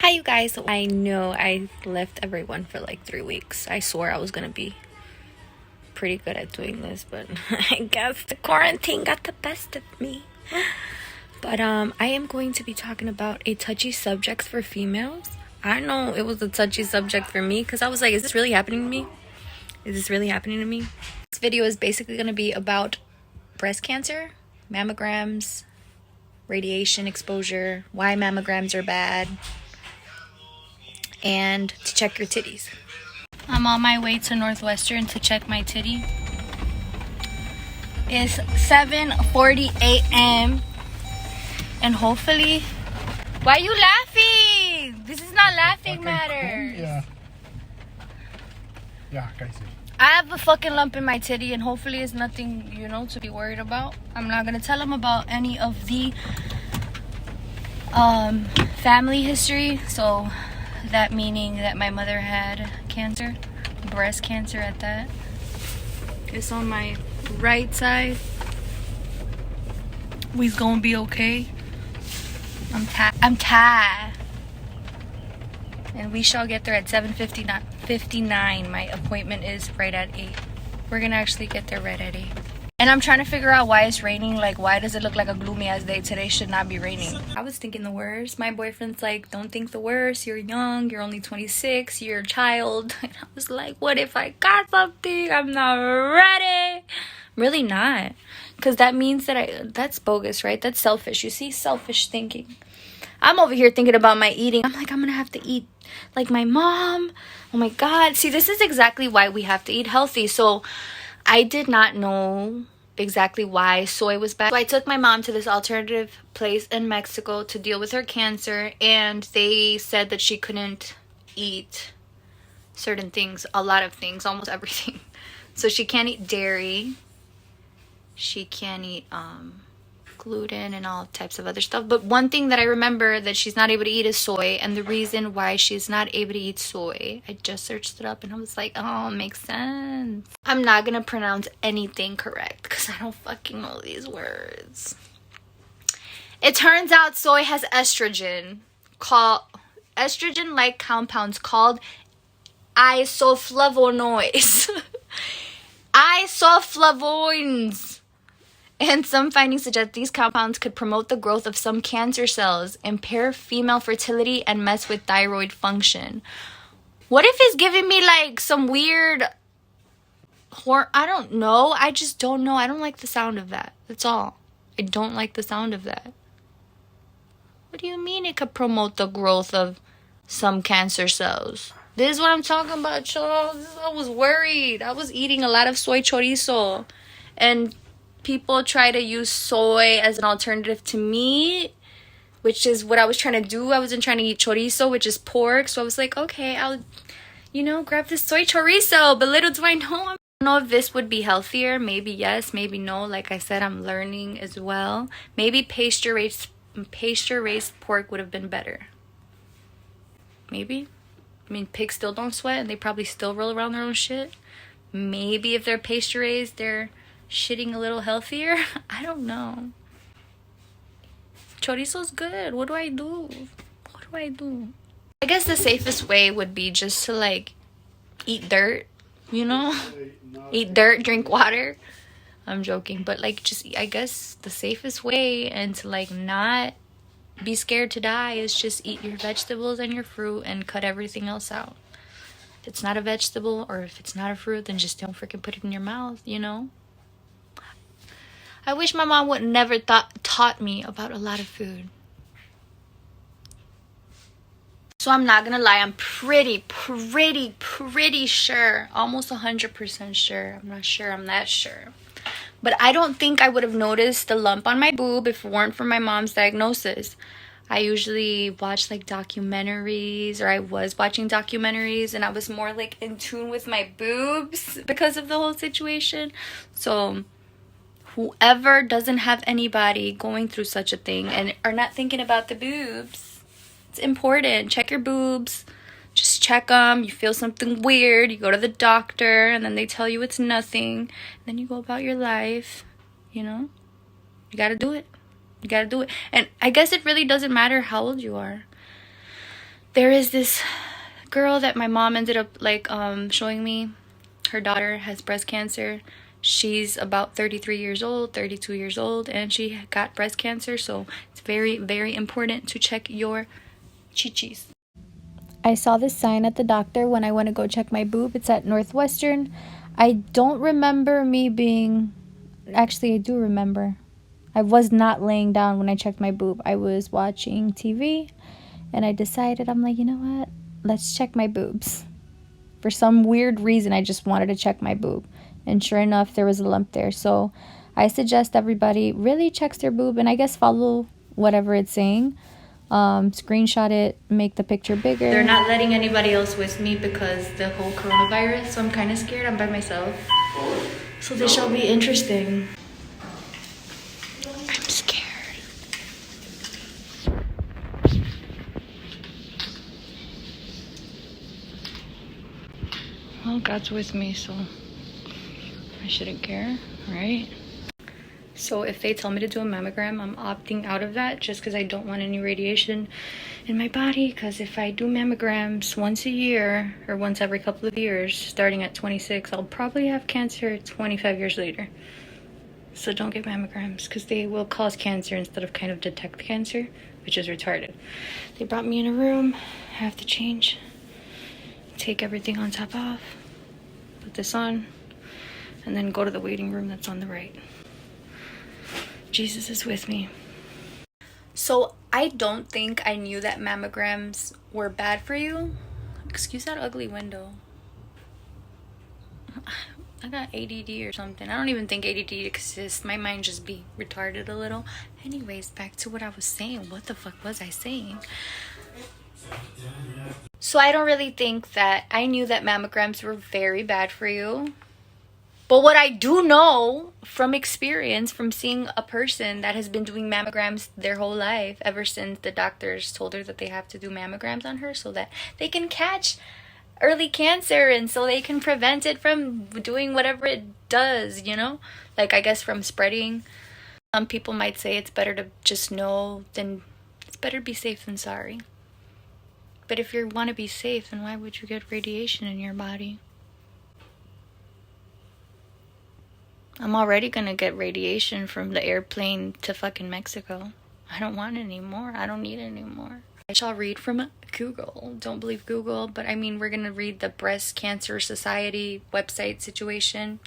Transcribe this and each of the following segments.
Hi you guys, I know I left everyone for like 3 weeks. I swore I was gonna be pretty good at doing this, but I guess the quarantine got the best of me. But I am going to be talking about a touchy subject for females. I know it was a touchy subject for me because I was like, is this really happening to me? Is this really happening to me? This video is basically going to be about breast cancer, mammograms, radiation exposure, why mammograms are bad, and to check your titties. I'm on my way to Northwestern to check my titty. It's 7:40 a.m. and hopefully... Why are you laughing? This is not laughing matters. Yeah, casi. I have a fucking lump in my titty and hopefully it's nothing, to be worried about. I'm not gonna tell them about any of the family history. So that meaning that my mother had cancer, breast cancer at that. It's on my right side. We's gonna be okay. I'm tired. And we shall get there at 7:59. My appointment is right at 8. We're gonna actually get there right at 8. And I'm trying to figure out why it's raining. Like, why does it look like a gloomy ass day? Today should not be raining. I was thinking the worst. My boyfriend's like, don't think the worst. You're young. You're only 26. You're a child. And I was like, what if I got something? I'm not ready. I'm really not. Because that means that that's bogus, right? That's selfish. You see? Selfish thinking. I'm over here thinking about my eating. I'm like, I'm going to have to eat like my mom. Oh my God. See, this is exactly why we have to eat healthy. So I did not know exactly why soy was bad. So I took my mom to this alternative place in Mexico to deal with her cancer. And they said that she couldn't eat certain things, a lot of things, almost everything. So she can't eat dairy. She can't eat gluten and all types of other stuff. But one thing that I remember that she's not able to eat is soy. And the reason why she's not able to eat soy, I just searched it up and I was like, oh, it makes sense. I'm not gonna pronounce anything correct because I don't fucking know these words. It turns out soy has estrogen-like compounds called isoflavonoids. Isoflavones. And some findings suggest these compounds could promote the growth of some cancer cells, impair female fertility, and mess with thyroid function. What if it's giving me like some weird I don't know. I just don't know. I don't like the sound of that. That's all. I don't like the sound of that. What do you mean it could promote the growth of some cancer cells? This is what I'm talking about, Charles. I was worried. I was eating a lot of soy chorizo. And people try to use soy as an alternative to meat, which is what I was trying to do. I wasn't trying to eat chorizo, which is pork. So I was like, okay, I'll, grab this soy chorizo. But little do I know, I don't know if this would be healthier. Maybe yes, maybe no. Like I said, I'm learning as well. Maybe pasture-raised pork would have been better. Maybe. I mean, pigs still don't sweat and they probably still roll around their own shit. Maybe if they're pasture-raised, they're shitting a little healthier. I don't know. Chorizo's good. What do I do? I guess the safest way would be just to like eat dirt, eat dirt, drink water. I'm joking, but like just I guess the safest way and to like not be scared to die is just eat your vegetables and your fruit and cut everything else out. If it's not a vegetable or if it's not a fruit, then just don't freaking put it in your mouth, I wish my mom would never taught me about a lot of food. So I'm not gonna lie, I'm pretty sure, almost 100% sure. I'm not sure, I'm that sure. But I don't think I would have noticed the lump on my boob if it weren't for my mom's diagnosis. I usually watch like documentaries, or I was watching documentaries, and I was more like in tune with my boobs because of the whole situation. So whoever doesn't have anybody going through such a thing and are not thinking about the boobs, it's important. Check your boobs. Just check them. You feel something weird, you go to the doctor, and then they tell you it's nothing. And then you go about your life, You gotta do it. And I guess it really doesn't matter how old you are. There is this girl that my mom ended up like showing me. Her daughter has breast cancer. She's about 33 years old, 32 years old, and she got breast cancer. So it's very, very important to check your chi-chis. I saw this sign at the doctor when I went to go check my boob. It's at Northwestern. I don't remember me being... Actually, I do remember. I was not laying down when I checked my boob. I was watching TV, and I decided, I'm like, you know what? Let's check my boobs. For some weird reason, I just wanted to check my boob. And sure enough, there was a lump there. So I suggest everybody really checks their boob, and I guess follow whatever it's saying. Screenshot it, make the picture bigger. They're not letting anybody else with me because the whole coronavirus, so I'm kind of scared. I'm by myself. So this shall be interesting. I'm scared. Well, God's with me, so I shouldn't care, right? So if they tell me to do a mammogram, I'm opting out of that just because I don't want any radiation in my body. Because if I do mammograms once a year or once every couple of years, starting at 26, I'll probably have cancer 25 years later. So don't get mammograms because they will cause cancer instead of kind of detect cancer, which is retarded. They brought me in a room. I have to change. Take everything on top off. Put this on. And then go to the waiting room that's on the right. Jesus is with me. So I don't think I knew that mammograms were bad for you. Excuse that ugly window. I got ADD or something. I don't even think ADD exists. My mind just be retarded a little. Anyways, back to what I was saying. What the fuck was I saying? So I don't really think that I knew that mammograms were very bad for you. But what I do know from experience, from seeing a person that has been doing mammograms their whole life, ever since the doctors told her that they have to do mammograms on her so that they can catch early cancer and so they can prevent it from doing whatever it does, you know? Like, I guess from spreading. Some people might say it's better to just know than... It's better to be safe than sorry. But if you want to be safe, then why would you get radiation in your body? I'm already gonna get radiation from the airplane to fucking Mexico. I don't want any more. I don't need any more. I shall read from Google. Don't believe Google, but I mean, we're gonna read the Breast Cancer Society website situation.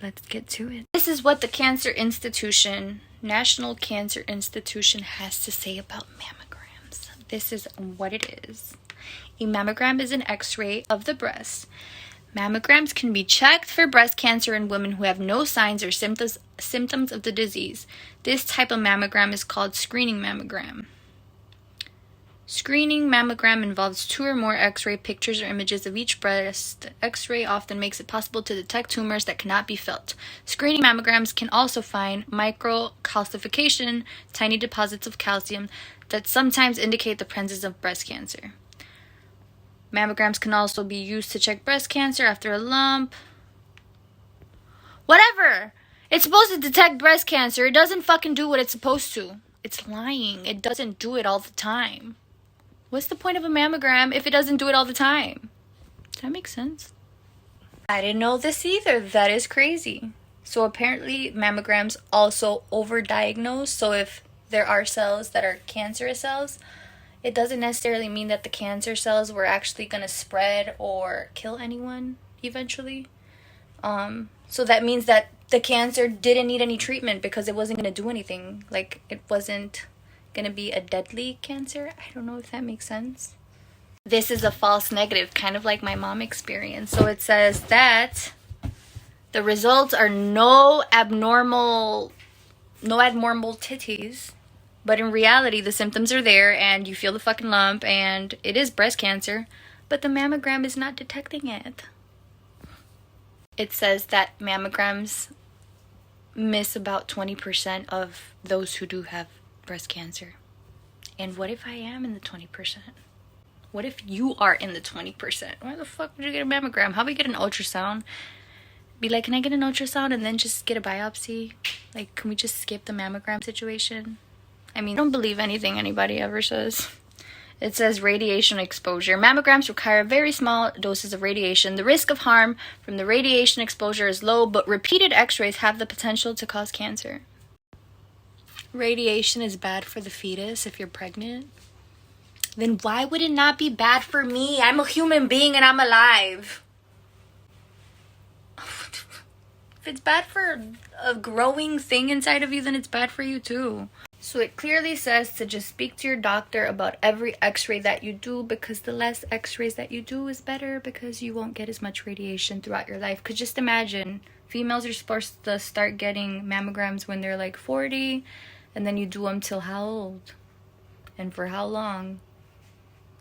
Let's get to it. This is what the Cancer Institution, National Cancer Institution, has to say about mammograms. This is what it is. A mammogram is an x-ray of the breast. Mammograms can be checked for breast cancer in women who have no signs or symptoms of the disease. This type of mammogram is called screening mammogram. Screening mammogram involves 2 or more x-ray pictures or images of each breast. The x-ray often makes it possible to detect tumors that cannot be felt. Screening mammograms can also find microcalcification, tiny deposits of calcium that sometimes indicate the presence of breast cancer. Mammograms can also be used to check breast cancer after a lump. Whatever! It's supposed to detect breast cancer. It doesn't fucking do what it's supposed to. It's lying. It doesn't do it all the time. What's the point of a mammogram if it doesn't do it all the time? Does that make sense? I didn't know this either. That is crazy. So apparently mammograms also overdiagnose. So if there are cells that are cancerous cells, it doesn't necessarily mean that the cancer cells were actually going to spread or kill anyone eventually. So that means that the cancer didn't need any treatment because it wasn't going to do anything. Like, it wasn't going to be a deadly cancer. I don't know if that makes sense. This is a false negative, kind of like my mom experience. So it says that the results are no abnormal titties. But in reality, the symptoms are there and you feel the fucking lump and it is breast cancer, but the mammogram is not detecting it. It says that mammograms miss about 20% of those who do have breast cancer. And what if I am in the 20%? What if you are in the 20%? Why the fuck would you get a mammogram? How about we get an ultrasound? Be like, can I get an ultrasound and then just get a biopsy? Like, can we just skip the mammogram situation? I mean, I don't believe anything anybody ever says. It says radiation exposure. Mammograms require very small doses of radiation. The risk of harm from the radiation exposure is low, but repeated x-rays have the potential to cause cancer. Radiation is bad for the fetus if you're pregnant. Then why would it not be bad for me? I'm a human being and I'm alive. If it's bad for a growing thing inside of you, then it's bad for you too. So it clearly says to just speak to your doctor about every x-ray that you do, because the less x-rays that you do is better, because you won't get as much radiation throughout your life. Because just imagine, females are supposed to start getting mammograms when they're like 40, and then you do them till how old? And for how long?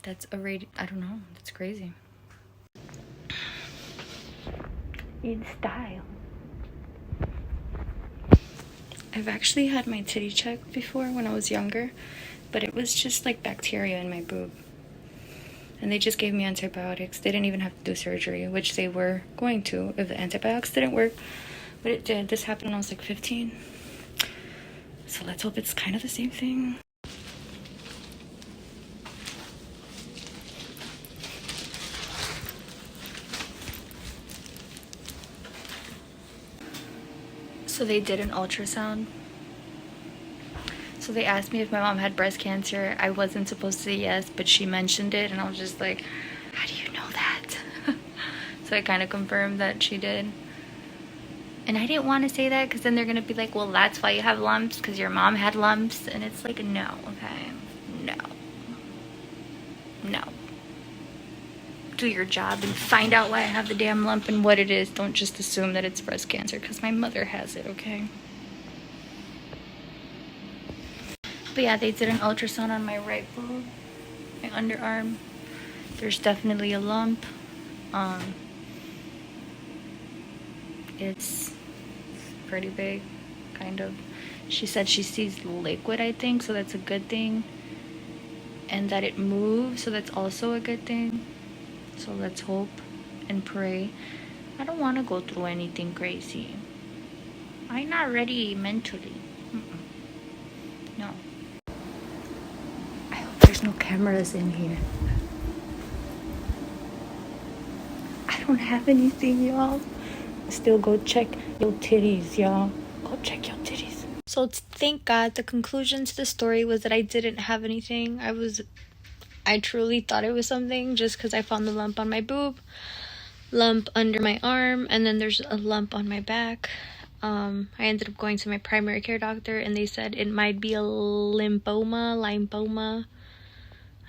That's I don't know. That's crazy. In style. I've actually had my titty checked before when I was younger, but it was just like bacteria in my boob. And they just gave me antibiotics. They didn't even have to do surgery, which they were going to if the antibiotics didn't work. But it did. This happened when I was like 15. So let's hope it's kind of the same thing. So they did an ultrasound. So they asked me if my mom had breast cancer. I wasn't supposed to say yes, but she mentioned it, and I was just like, how do you know that? So I kind of confirmed that she did. And I didn't want to say that because then they're going to be like, well, that's why you have lumps, because your mom had lumps. And it's like, no, okay? No. No. Do your job and find out why I have the damn lump and what it is. Don't just assume that it's breast cancer because my mother has it, okay? But yeah, they did an ultrasound on my right boob, my underarm. There's definitely a lump. It's pretty big, kind of. She said she sees liquid, I think, so that's a good thing. And that it moves, so that's also a good thing. So let's hope and pray. I don't want to go through anything crazy. I'm not ready mentally. No. I hope there's no cameras in here. I don't have anything, y'all. Still go check your titties, y'all. Go check your titties. So thank God, the conclusion to the story was that I didn't have anything. I truly thought it was something just because I found the lump on my boob, lump under my arm, and then there's a lump on my back. I ended up going to my primary care doctor, and they said it might be a lymphoma.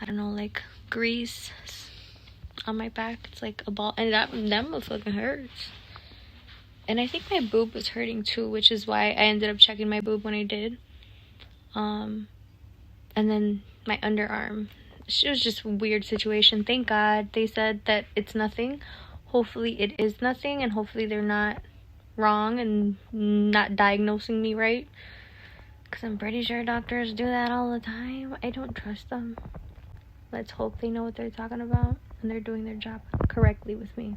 I don't know, like grease on my back. It's like a ball, and that motherfucking hurts. And I think my boob was hurting too, which is why I ended up checking my boob when I did. And then my underarm. It was just a weird situation. Thank God they said that it's nothing. Hopefully it is nothing, and hopefully they're not wrong and not diagnosing me right, because I'm pretty sure doctors do that all the time. I don't trust them. Let's hope they know what they're talking about and they're doing their job correctly with me.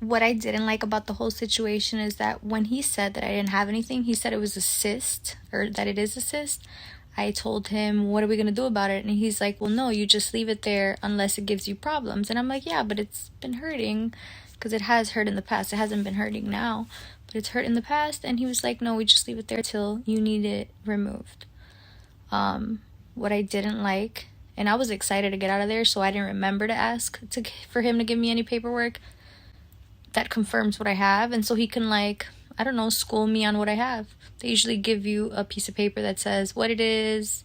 What I didn't like about the whole situation is that when he said that I didn't have anything, he said it was a cyst, or that it is a cyst. I told him, what are we going to do about it? And he's like, well, no, you just leave it there unless it gives you problems. And I'm like, yeah, but it's been hurting, because it has hurt in the past. It hasn't been hurting now, but it's hurt in the past. And he was like, no, we just leave it there till you need it removed. What I didn't like, and I was excited to get out of there, so I didn't remember to ask for him to give me any paperwork that confirms what I have. And so he can, like, I don't know, school me on what I have. They usually give you a piece of paper that says what it is,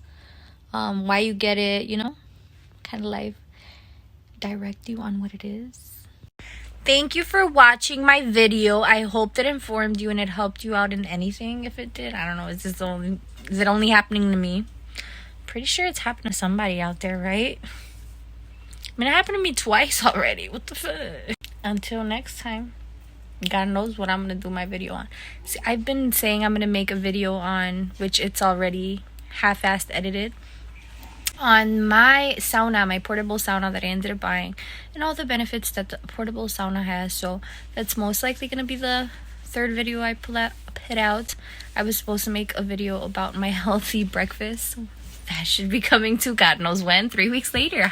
why you get it, you know, kind of like direct you on what it is. Thank you for watching my video. I hope that informed you and it helped you out in anything. If it did, I don't know, is it only happening to me? Pretty sure it's happened to somebody out there, right? I mean, it happened to me twice already. What the fuck? Until next time. God knows what I'm going to do my video on. See, I've been saying I'm going to make a video on, which it's already half-assed edited, on my sauna, my portable sauna that I ended up buying, and all the benefits that the portable sauna has. So that's most likely going to be the third video I put out. I was supposed to make a video about my healthy breakfast, that should be coming to God knows when, 3 weeks later.